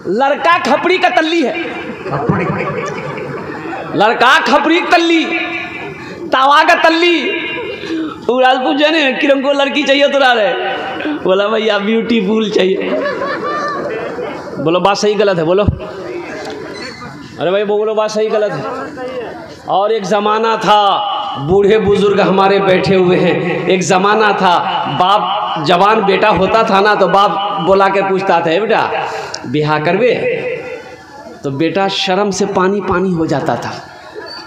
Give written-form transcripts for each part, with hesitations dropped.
लड़का खपड़ी का तल्ली है, लड़का खपड़ी का तल्ली, तावा का तल्ली। उराज पूछे ने किरण को लड़की चाहिए तो रहे, बोला भैया ब्यूटीफुल चाहिए। बोलो बात सही गलत है, बोलो। अरे भाई बोलो बात सही गलत है। और एक ज़माना था, बूढ़े बुजुर्ग हमारे बैठे हुए हैं, एक ज़माना था बाप जवान बेटा होता था ना तो बाप बोला के पूछता था, बेटा ब्याह करवे? तो बेटा शर्म से पानी पानी हो जाता था,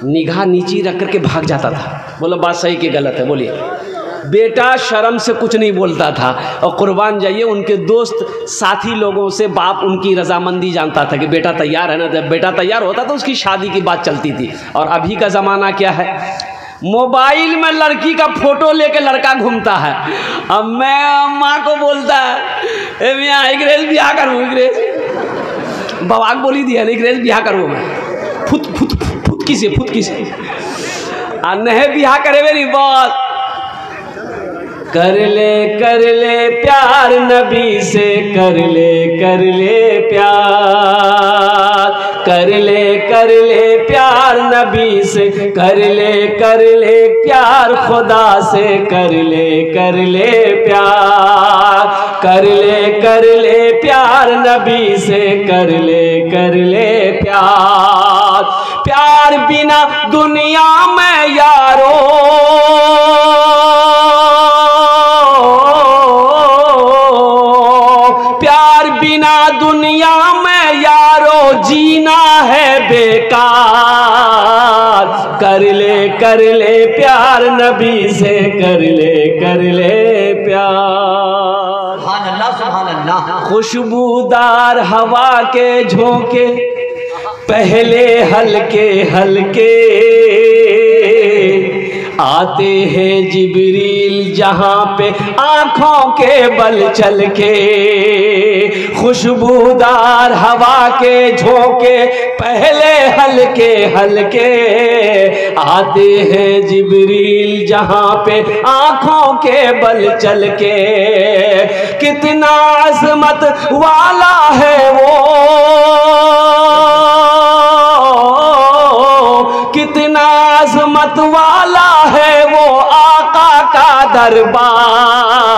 निगाह नीची रख करके भाग जाता था। बोलो बात सही कि गलत है, बोलिए। बेटा शर्म से कुछ नहीं बोलता था। और कुर्बान जाइए उनके दोस्त साथी लोगों से बाप उनकी रजामंदी जानता था कि बेटा तैयार है ना। जब बेटा तैयार होता तो उसकी शादी की बात चलती थी। और अभी का ज़माना क्या है, मोबाइल में लड़की का फोटो लेके लड़का घूमता है। अब मैं माँ को बोलता है मियाँ अंग्रेज ब्याह करूँ, अंग्रेज बवाक बोली दिया नहीं, अंग्रेज ब्याह करूँ मैं, फुटकी से आ नहीं ब्याह करे मेरी बात। कर ले प्यार नबी से, कर ले प्यार, कर ले प्यार नबी से, कर ले प्यार खुदा से, कर ले प्यार, कर ले प्यार नबी से, कर ले प्यार। प्यार बिना दुनिया में यारो दुनिया में यारो जीना है बेकार। कर ले प्यार नबी से, कर ले प्यार। सुभान अल्लाह, सुभान अल्लाह। खुशबूदार हवा के झोंके पहले हल्के हल्के, आते हैं जिब्रील जहाँ पे आँखों के बल चल के। खुशबूदार हवा के झोंके पहले हल्के हल्के, आते हैं जिब्रील जहाँ पे आँखों के बल चल के। कितना अज़मत वाला है वो, कितना अज़मत वाला है वो आका का दरबार।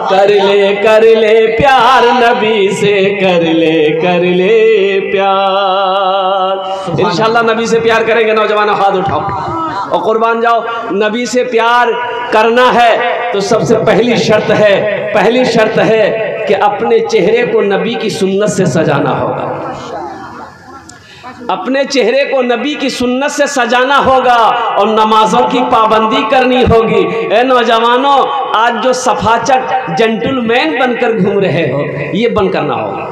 कर ले प्यार नबी से, कर ले प्यार। इंशाल्लाह नबी से प्यार करेंगे नौजवान, हाथ उठाओ और कुर्बान जाओ। नबी से प्यार करना है तो सबसे पहली शर्त है कि अपने चेहरे को नबी की सुन्नत से सजाना होगा। अपने चेहरे को नबी की सुन्नत से सजाना होगा और नमाजों की पाबंदी करनी होगी। ए नौजवानों, आज जो सफाचट जेंटलमैन बनकर घूम रहे हो, ये बंद करना होगा।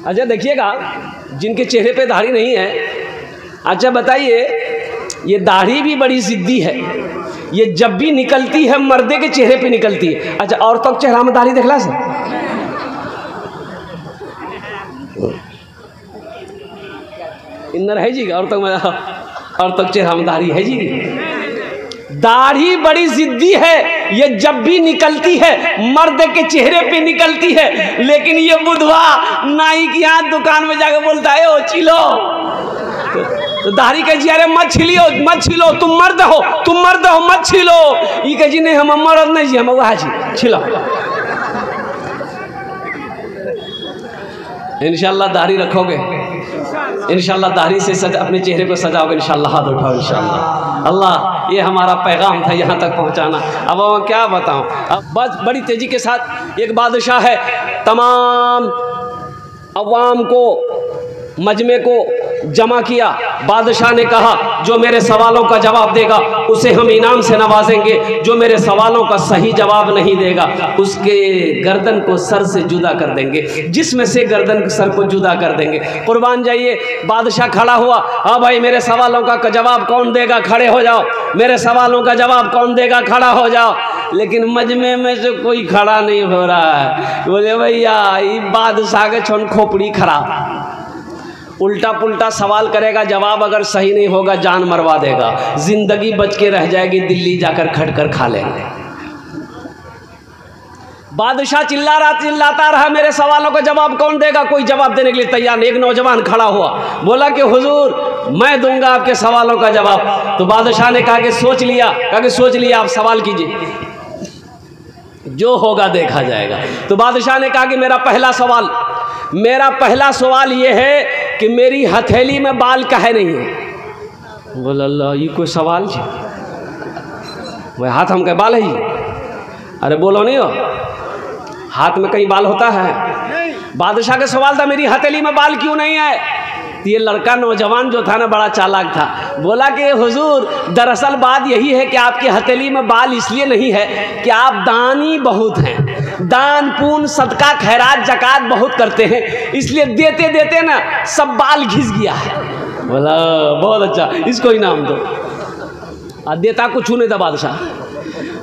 अच्छा देखिएगा, जिनके चेहरे पे दाढ़ी नहीं है, अच्छा बताइए, ये दाढ़ी भी बड़ी जिद्दी है। ये जब भी निकलती है मर्दे के चेहरे पे निकलती है। अच्छा औरतों के चेहरा में दाढ़ी देखला से इन्नर है जी, और तक चेहरा में दाढ़ी है जी। दाढ़ी बड़ी जिद्दी है, ये जब भी निकलती है मर्द के चेहरे पे निकलती है। लेकिन ये बुधवा नाई की यहाँ दुकान में जाकर बोलता है ओ छिलो, तो दाढ़ी के जी अरे मत छिलो, तुम मर्द हो मत छिलो। ये कह जी नहीं हम मर्द नहीं जी, हम वहाँ जी छिलो। इंशाल्लाह दाढ़ी रखोगे, इंशाल्लाह दाढ़ी से अपने चेहरे को सजाओगे, इंशाल्लाह हाथ उठाओ इंशाल्लाह। अल्लाह ये हमारा पैगाम था यहाँ तक पहुँचाना। अब मैं क्या बताऊँ, अब बस बड़ी तेज़ी के साथ एक बादशाह है, तमाम अवाम को मजमे को जमा किया। बादशाह ने कहा जो मेरे सवालों का जवाब देगा उसे हम इनाम से नवाजेंगे, जो मेरे सवालों का सही जवाब नहीं देगा उसके गर्दन को सर से जुदा कर देंगे, जिसमें से गर्दन सर को जुदा कर देंगे। कुर्बान जाइए, बादशाह खड़ा हुआ, हाँ भाई मेरे सवालों का जवाब कौन देगा, खड़े हो जाओ, मेरे सवालों का जवाब कौन देगा, खड़ा हो जाओ। लेकिन मजमे में से कोई खड़ा नहीं हो रहा है। बोले भैया ये बादशाह के छोन खोपड़ी खराब, उल्टा पुल्टा सवाल करेगा, जवाब अगर सही नहीं होगा जान मरवा देगा, जिंदगी बच के रह जाएगी, दिल्ली जाकर खटकर खा लेंगे। बादशाह चिल्लाता रहा, मेरे सवालों का जवाब कौन देगा? कोई जवाब देने के लिए तैयार नहीं। एक नौजवान खड़ा हुआ, बोला कि हुजूर मैं दूंगा आपके सवालों का जवाब। तो बादशाह ने कहा कि सोच लिया, आप सवाल कीजिए, जो होगा देखा जाएगा। तो बादशाह ने कहा कि मेरा पहला सवाल ये है कि मेरी हथेली में बाल काहे नहीं है? बोला अल्लाह, ये कोई सवाल जी? वह हाथ हम के बाल है जी? अरे बोलो नहीं हो, हाथ में कहीं बाल होता है? बादशाह का सवाल था मेरी हथेली में बाल क्यों नहीं है? ये लड़का नौजवान जो था ना, बड़ा चालाक था। बोला कि हुजूर दरअसल बात यही है कि आपकी हथेली में बाल इसलिए नहीं है कि आप दानी बहुत हैं, दान पुण्य सदका खैरात जकात बहुत करते हैं, इसलिए देते देते ना सब बाल घिस गया है। बोला बहुत अच्छा, इसको इनाम दो। देता कुछ नहीं था बादशाह,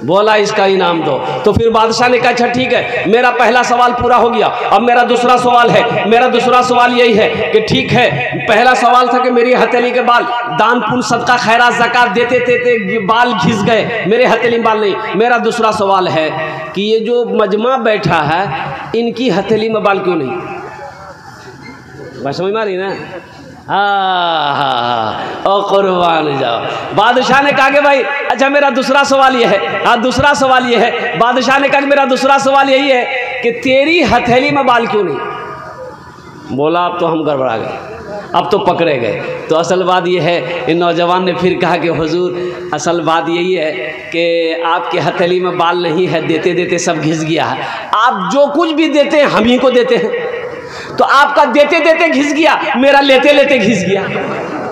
बोला इसका इनाम दो। तो फिर बादशाह ने कहा अच्छा ठीक है, मेरा पहला सवाल पूरा हो गया, अब मेरा दूसरा सवाल है। मेरा दूसरा सवाल यही है कि ठीक है, पहला सवाल था कि मेरी हथेली के बाल दान पुण्य सदका खैरात ज़कात देते देते बाल घिस गए, मेरे हथेली में बाल नहीं। मेरा दूसरा सवाल है कि ये जो मजमा बैठा है इनकी हथेली में बाल क्यों नहीं? बस समझ मारी ना? हाँ, और कुर्बान जाओ। बादशाह ने कहा कि भाई अच्छा मेरा दूसरा सवाल ये है, हाँ दूसरा सवाल ये है। बादशाह ने कहा कि मेरा दूसरा सवाल यही है कि तेरी हथेली में बाल क्यों नहीं? बोला अब तो हम गड़बड़ा गए, अब तो पकड़े गए। तो असल बात ये है, इन नौजवान ने फिर कहा कि हुजूर असल बात यही है कि आपके हथेली में बाल नहीं है, देते देते सब घिस गया है। आप जो कुछ भी देते हैं हम ही को देते हैं, तो आपका देते देते घिस गया, मेरा लेते लेते घिस गया।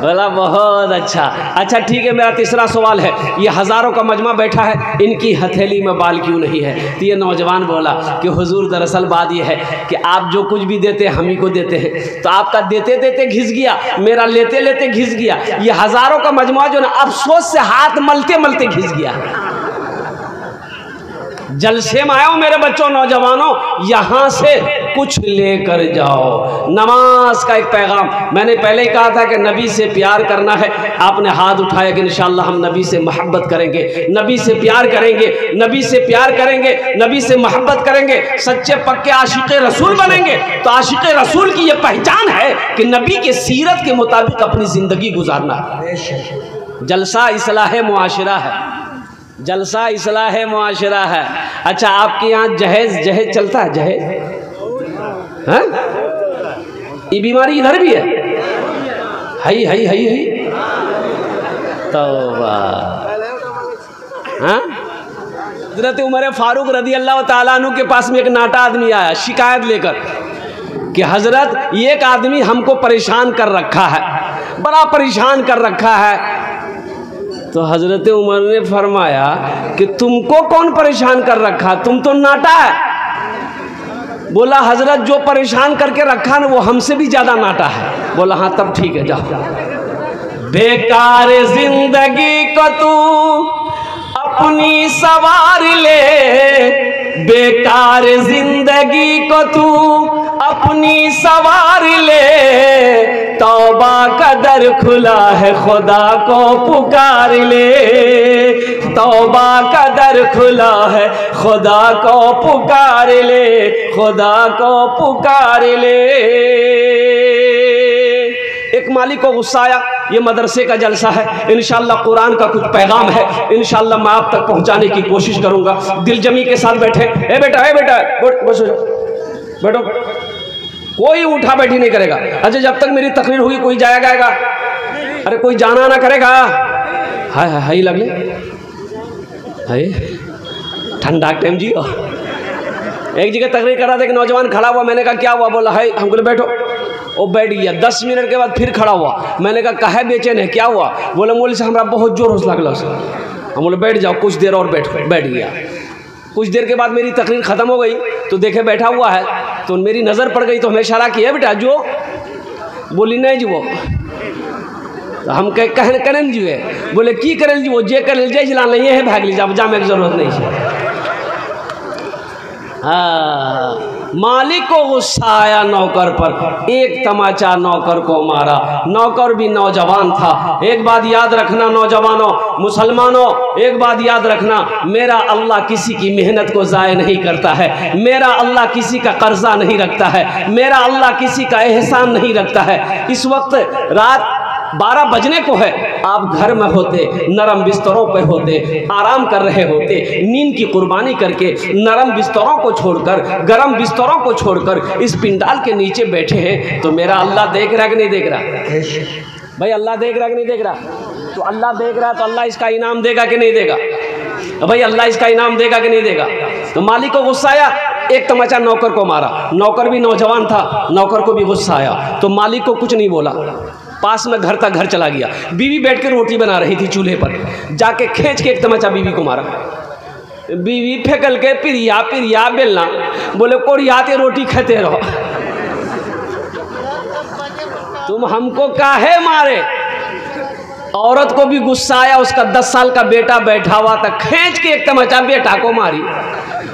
बोला बहुत अच्छा। अच्छा ठीक है, मेरा तीसरा सवाल है, ये हज़ारों का मजमा बैठा है, इनकी हथेली में बाल क्यों नहीं है? तो ये नौजवान बोला कि हुजूर दरअसल बात ये है कि आप जो कुछ भी देते हैं हम ही को देते हैं, तो आपका देते देते घिस गया, मेरा लेते लेते घिस गया। ये हज़ारों का मजमा जो ना अफसोस से हाथ मलते मलते घिस गया। जलसे में आयो मेरे बच्चों, नौजवानों, यहाँ से कुछ लेकर जाओ। नमाज का एक पैगाम, मैंने पहले ही कहा था कि नबी से प्यार करना है। आपने हाथ उठाया कि इंशाअल्लाह हम नबी से मोहब्बत करेंगे, नबी से प्यार करेंगे, नबी से प्यार करेंगे, नबी से मोहब्बत करेंगे, सच्चे पक्के आशिक़े रसूल बनेंगे। तो आशिक़े रसूल की ये पहचान है कि नबी के सीरत के मुताबिक अपनी ज़िंदगी गुजारना है। जलसा इस्लाह मुआशरा है, जलसा इस्लाह मुआशरा है। अच्छा आपके यहाँ जहेज चलता है? जहेज हाँ, ये बीमारी इधर भी है? तौबा। हाँ, हज़रत उमर फारूक रज़ी अल्लाह ताला अन्हु के पास में एक नाटा आदमी आया शिकायत लेकर कि हज़रत एक आदमी हमको परेशान कर रखा है, बड़ा परेशान कर रखा है। तो हज़रत उमर ने फरमाया कि तुमको कौन परेशान कर रखा, तुम तो नाटा है। बोला हज़रत जो परेशान करके रखा ना वो हमसे भी ज़्यादा नाटा है। बोला हाँ तब ठीक है, जाओ। बेकार जिंदगी को तू अपनी सवार ले, बेकार जिंदगी को तू अपनी सवार ले, तौबा का दर खुला है खुदा को पुकार ले, तौबा का दर खुला है खुदा को पुकार ले, खुदा को पुकार ले। एक मालिक को गुस्सा आया, ये मदरसे का जलसा है, इंशाअल्लाह कुरान का कुछ पैगाम है, इंशाअल्लाह मैं आप तक पहुंचाने की कोशिश करूंगा। दिलजमी के साथ बैठे, ए बेटा बैठो, कोई उठा बैठी नहीं करेगा। अच्छा जब तक मेरी तकरीर होगी कोई जाया जाएगा? अरे कोई जाना ना करेगा। हाय लगले, हाय ठंडा टाइम जियो। एक जगह तकरीर कर रहा था, एक नौजवान खड़ा हुआ, मैंने कहा क्या हुआ? बोला है, हम बोले बैठो, वो बैठ गया। 10 मिनट के बाद फिर खड़ा हुआ, मैंने कहा काहे बेचैन है, क्या हुआ? बोले मौलवी से हमारा बहुत जोर होश लगला। हम बोले बैठ जाओ, कुछ देर और बैठ गया। कुछ देर के बाद मेरी तकरीर ख़त्म हो गई तो देखे बैठा हुआ है, तो मेरी नज़र पड़ गई, तो हमें इशारा किया बेटा जो। बोली नहीं जी वो, तो हम करें जी है। बोले की करें जी वो, जे कर जे जिला नहीं है भाग लीजिए, अब जामे की जरूरत नहीं है। हाँ मालिक को गुस्सा आया नौकर पर, एक तमाचा नौकर को मारा। नौकर भी नौजवान था। एक बात याद रखना नौजवानों, मुसलमानों, एक बात याद रखना, मेरा अल्लाह किसी की मेहनत को ज़ाय नहीं करता है, मेरा अल्लाह किसी का कर्जा नहीं रखता है, मेरा अल्लाह किसी का एहसान नहीं रखता है। इस वक्त रात 12 बजने को है, आप घर में होते, नरम बिस्तरों पे होते, आराम कर रहे होते, नींद की कुर्बानी करके नरम बिस्तरों को छोड़कर, गरम बिस्तरों को छोड़कर इस पिंडाल के नीचे बैठे हैं, तो मेरा अल्लाह देख रहा है कि नहीं देख रहा? भाई अल्लाह देख रहा है कि नहीं देख रहा? तो अल्लाह देख रहा है तो अल्लाह इसका इनाम देगा कि नहीं देगा? तो भाई अल्लाह इसका इनाम देगा कि नहीं देगा? तो मालिक को गुस्सा आया, एक तमाचा नौकर को मारा। नौकर भी नौजवान था, नौकर को भी गुस्सा आया, तो मालिक को कुछ नहीं बोला, पास में घर तक घर चला गया। बीवी बैठ के रोटी बना रही थी चूल्हे पर, जाके खींच के एक तमाचा बीवी को मारा। बीवी फेंकल के पिरिया पिरिया बेलना, बोले कोरियाते रोटी खाते रहो, तुम हमको काहे मारे? औरत को भी गुस्सा आया, उसका 10 साल का बेटा बैठा हुआ था, खींच के एक तमाचा बेटा को मारी।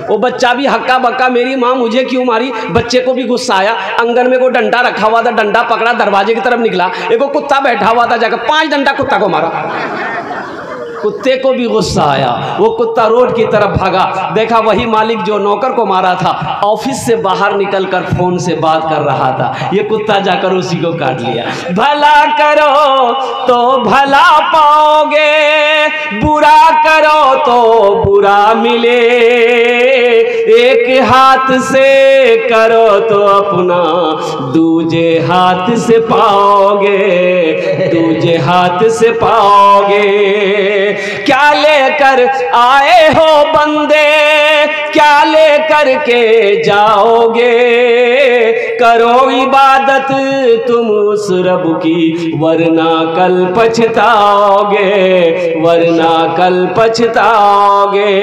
वो बच्चा भी हक्का बक्का, मेरी माँ मुझे क्यों मारी? बच्चे को भी गुस्सा आया, आंगन में को डंडा रखा हुआ था, डंडा पकड़ा, दरवाजे की तरफ निकला, एक कुत्ता बैठा हुआ था, जाकर 5 डंडा कुत्ता को मारा। कुत्ते को भी गुस्सा आया, वो कुत्ता रोड की तरफ भागा, देखा वही मालिक जो नौकर को मारा था ऑफिस से बाहर निकलकर फोन से बात कर रहा था। ये कुत्ता जाकर उसी को काट लिया। भला करो तो भला पाओगे, बुरा करो तो बुरा मिले, एक हाथ से करो तो अपना दूजे हाथ से पाओगे, दूजे हाथ से पाओगे। क्या लेकर आए हो बंदे, क्या लेकर के जाओगे, करो इबादत तुम उस रब की, वरना कल पछताओगे, वरना कल पछताओगे।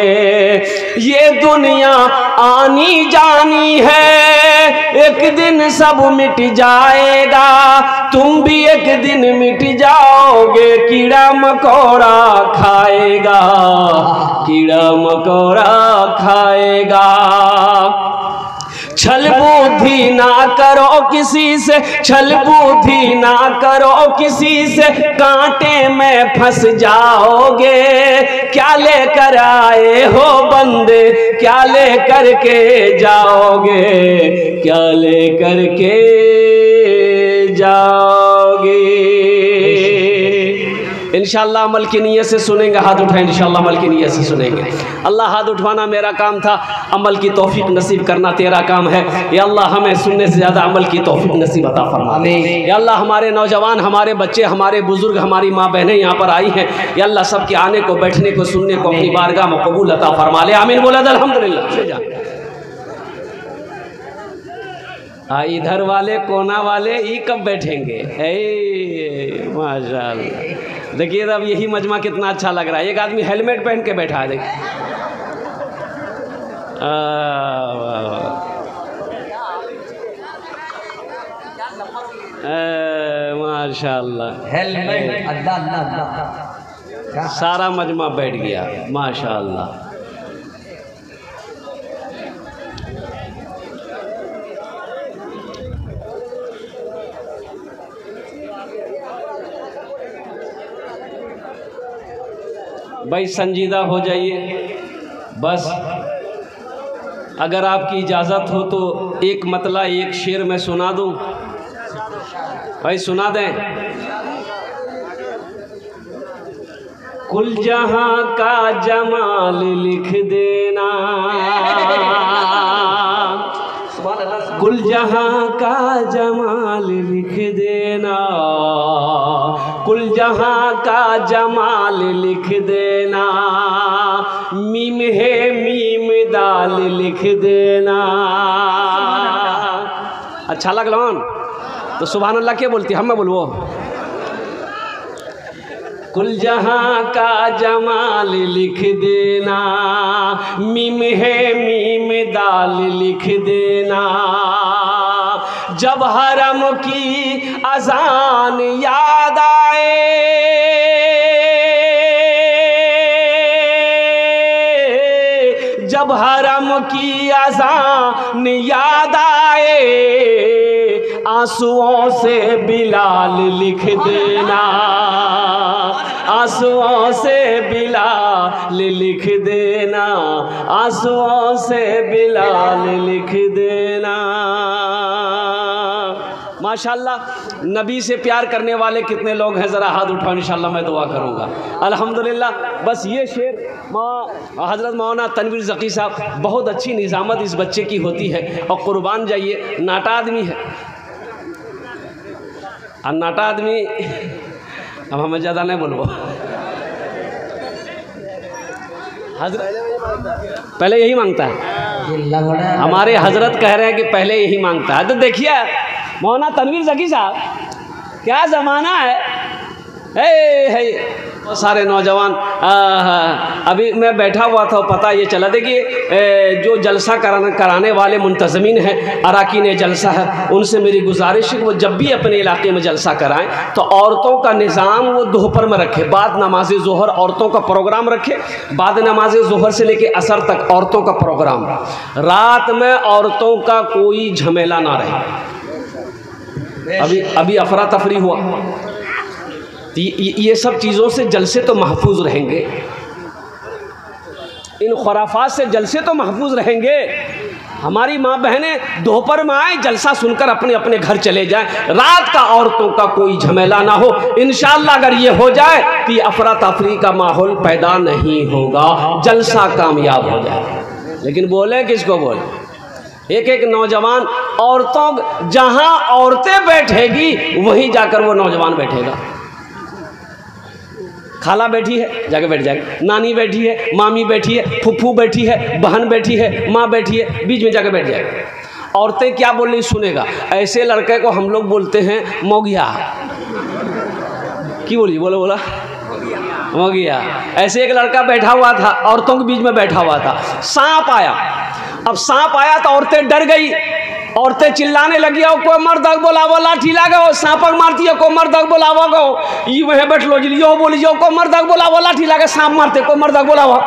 ये दुनिया आनी जानी है, एक दिन सब मिट जाएगा, तुम भी एक दिन मिट जाओगे। कीड़ा मकोड़ा खाएगा, कीड़ा मकोड़ा खाएगा। छल बुद्धि ना करो किसी से, छल बुद्धि ना करो किसी से, कांटे में फंस जाओगे। क्या लेकर आए हो बंदे, क्या लेकर के जाओगे, क्या लेकर के जाओगे। इंशाअल्लाह अमल की नीयत से सुनेंगे, हाथ उठाएं, इंशाअल्लाह अमल की नीयत से सुनेंगे। अल्लाह हाथ उठवाना मेरा काम था, अमल की तौफीक नसीब करना तेरा काम है। या अल्लाह हमें सुनने से ज़्यादा अमल की तौफीक नसीब अता फरमा। या अल्लाह हमारे नौजवान, हमारे बच्चे, हमारे बुजुर्ग, हमारी माँ बहनें यहाँ पर आई हैं, या अल्लाह सबके आने को, बैठने को, सुनने को अपनी बारगाह में कबूल अता फरमा ले। आमीन बोला अल्हम्दुलिल्लाह। इधर वाले कोना वाले ये कब बैठेंगे? माशाअल्लाह, देखिए अब यही मजमा कितना अच्छा लग रहा है। एक आदमी हेलमेट पहन के बैठा है, देखिए माशाअल्लाह, हेलमेट अल्लाह अल्लाह, सारा मजमा बैठ गया माशाअल्लाह। भाई संजीदा हो जाइए बस। अगर आपकी इजाज़त हो तो एक मतला, एक शेर मैं सुना दूं। भाई सुना दें। कुल जहां का जमाल लिख देना, कुल जहां का जमाल लिख देना, कुल जहां का जमाल लिख देना, मीम है मीम दाल लिख देना। अच्छा लगलन तो सुभान अल्लाह क्या बोलती, हम मैं बोलूँ। कुल जहां का जमाल लिख देना, मीम है मीम दाल लिख देना। जब हरम की अजान याद आए, जब हरम की अजान याद आए, आंसुओं से बिलाल लिख देना, आंसुओं से बिलाल लिख देना, आंसुओं से बिलाल लिख देना। माशाअल्लाह, नबी से प्यार करने वाले कितने लोग हैं, ज़रा हाथ उठाओ, इंशाअल्लाह मैं दुआ करूँगा। अल्हम्दुलिल्लाह। बस ये शेर हज़रत मौलाना तनवीर ज़की साहब, बहुत अच्छी निज़ामत इस बच्चे की होती है और कुर्बान जाइए, नाटा आदमी है। और नाटा आदमी, अब हमें ज़्यादा नहीं बोलबो, हजरत पहले यही मांगता है। हमारे हजरत कह रहे हैं कि पहले यही मांगता है। तो देखिए मौलाना तनवीर ज़की साहब, क्या ज़माना है। सारे नौजवान अभी मैं बैठा हुआ था, पता ये चला, देखिए जो जलसा कराने वाले मुंतज़मीन हैं, अराकीन जलसा है, उनसे मेरी गुजारिश है कि वो जब भी अपने इलाके में जलसा कराएं तो औरतों का निज़ाम वो दोपहर में रखे, बाद नमाज ज़ोहर औरतों का प्रोग्राम रखे, बाद नमाज ज़ोहर से लेके असर तक औरतों का प्रोग्राम, रात में औरतों का कोई झमेला ना रहे। अभी अफरा तफरी हुआ, तो ये सब चीज़ों से जलसे तो महफूज रहेंगे, इन खुराफात से जलसे तो महफूज रहेंगे। हमारी माँ बहनें दोपहर में आए, जलसा सुनकर अपने अपने घर चले जाएं, रात का औरतों का कोई झमेला ना हो। इंशाअल्लाह अगर ये हो जाए तो ये अफरा तफरी का माहौल पैदा नहीं होगा, जलसा कामयाब हो जाए। लेकिन बोले किसको बोले, एक एक नौजवान, औरतों जहाँ औरतें बैठेगी वहीं जाकर वो नौजवान बैठेगा। खाला बैठी है जाके बैठ जाएगा, नानी बैठी है, मामी बैठी है, फुफ्फू बैठी है, बहन बैठी है, माँ बैठी है, बीच में जाके बैठ जाएगा। औरतें क्या बोल रही सुनेगा। ऐसे लड़के को हम लोग बोलते हैं मोगिया। की बोली, बोला मोगिया। ऐसे एक लड़का बैठा हुआ था, औरतों के बीच में बैठा हुआ था, सांप आया। अब सांप आया तो औरतें डर गई, औरतें चिल्लाने लगी, कोई मर्दक बोलावो, लाठी लागो, सांपक मारती है, कोई मर्दक बोलावो गो, ये वह बैठ लो जी, यो बोली जो कोई मर्दक बोलावो, लाठी लागे, सांप मारते, कोई मर्दक बोलावो।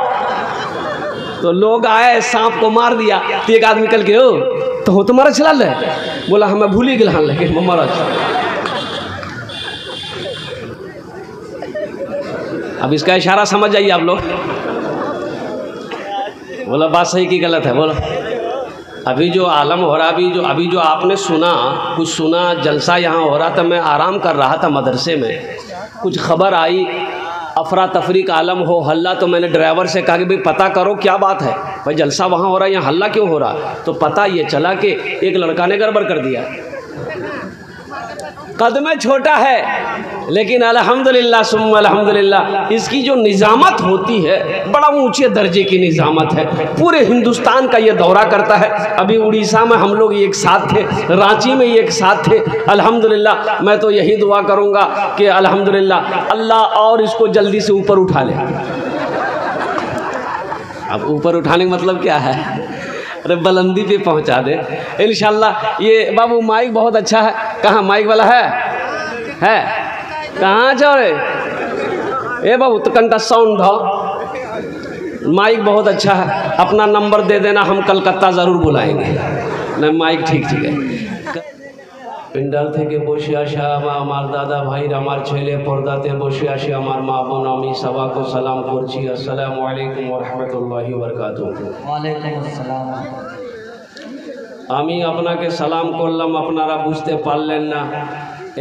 तो लोग आए, सांप को मार दिया। तो एक आदमी कल के, हो तो तुम्हारा चला ले, बोला हमें भूल ही गया, लेकिन मम्मा अब इसका इशारा समझ जाइए आप लोग। बोला बात सही की गलत है, बोलो। अभी जो आलम हो रहा, अभी जो आपने सुना, कुछ सुना, जलसा यहाँ हो रहा था, मैं आराम कर रहा था मदरसे में, कुछ खबर आई अफरा तफरी का आलम हो, हल्ला। तो मैंने ड्राइवर से कहा कि भाई पता करो क्या बात है, भाई जलसा वहाँ हो रहा है, यहाँ हल्ला क्यों हो रहा। तो पता ये चला कि एक लड़का ने गड़बड़ कर दिया। कद में छोटा है लेकिन अल्हम्दुलिल्लाह सुम्मा अल्हम्दुलिल्लाह इसकी जो निज़ामत होती है बड़ा ऊंचे दर्जे की निज़ामत है। पूरे हिंदुस्तान का ये दौरा करता है। अभी उड़ीसा में हम लोग एक साथ थे, रांची में एक साथ थे। अल्हम्दुलिल्लाह मैं तो यही दुआ करूँगा कि अल्हम्दुलिल्लाह अल्लाह और इसको जल्दी से ऊपर उठा ले। अब ऊपर उठाने का मतलब क्या है? अरे बुलंदी पे पहुंचा दे इंशाल्लाह। ये बाबू माइक बहुत अच्छा है, कहाँ माइक वाला है कहाँ चौड़े? ए बाबू तो कंटा साउंड हो, माइक बहुत अच्छा है, अपना नंबर दे देना, हम कलकत्ता ज़रूर बुलाएंगे। नहीं माइक ठीक है। पिंडाल থেকে বসে আসা আমার দাদা ভাইরা, আমার ছেলে পর্দাতে বসে আসে আমার মা বোন, আমি সবাইকে সালাম করছি। আসসালামু আলাইকুম ওয়া রাহমাতুল্লাহি ওয়া বারাকাতুহু। ওয়া আলাইকুম আসসালাম। আমি আপনাকে সালাম করলাম, আপনারা বুঝতে পারলেন না।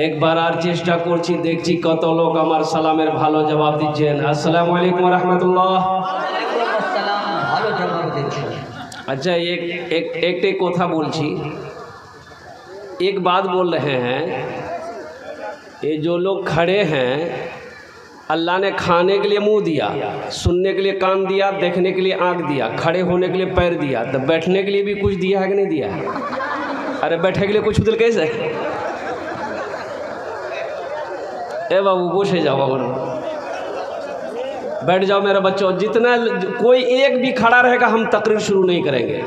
একবার আর চেষ্টা করছি, দেখছি কত লোক আমার সালামের ভালো জবাব দিচ্ছেন। আসসালামু আলাইকুম ওয়া রাহমাতুল্লাহ। ওয়া আলাইকুম আসসালাম, ভালো জবাব দিচ্ছেন। अच्छा एक কথা বলছি, एक बात बोल रहे हैं, ये जो लोग खड़े हैं अल्लाह ने खाने के लिए मुंह दिया, सुनने के लिए कान दिया, देखने के लिए आँख दिया, खड़े होने के लिए पैर दिया, तो बैठने के लिए भी कुछ दिया है कि नहीं दिया है? अरे बैठने के लिए कुछ दिल कैसे? ए बाबू पूछे जाओ बाबू, बैठ जाओ मेरे बच्चों। जितना कोई एक भी खड़ा रहेगा हम तकरीर शुरू नहीं करेंगे।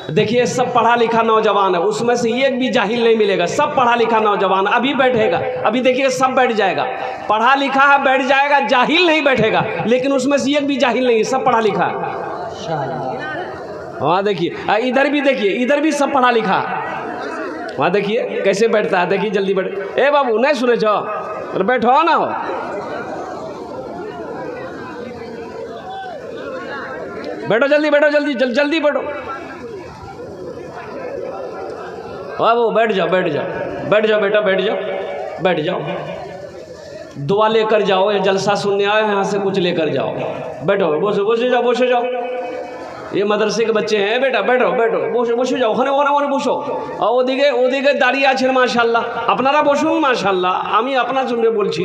देखिए सब पढ़ा लिखा नौजवान है, उसमें से एक भी जाहिल नहीं मिलेगा। सब पढ़ा लिखा नौजवान अभी बैठेगा, अभी देखिए सब बैठ जाएगा। पढ़ा लिखा है बैठ जाएगा, जाहिल नहीं बैठेगा, लेकिन उसमें से एक भी जाहिल नहीं है, सब पढ़ा लिखा है। वहाँ देखिए, इधर भी सब पढ़ा लिखा। वहाँ देखिए कैसे बैठता है, देखिए जल्दी बैठ। ए बाबू नहीं सुने छो, अरे बैठो ना हो। बैठो जल्दी, बैठो जल्दी, जल्दी बैठो। बाबू बैठ जाओ, बैठ जाओ, बैठ जाओ बेटा, बैठ जाओ, बैठ जाओ। दुआ लेकर जाओ, या जलसा सुनने आए यहाँ से कुछ लेकर जाओ। बैठो, बसो जाओ, बसो जाओ। ये मदरसे के बच्चे हैं बेटा, बैठो बैठो, বসে যাও, ওখানে ওখানে বসো। ওদিকে দাঁড়িয়ে আছেন মাশাআল্লাহ, আপনারা বসুন মাশাআল্লাহ, আমি আপনার জন্য বলছি।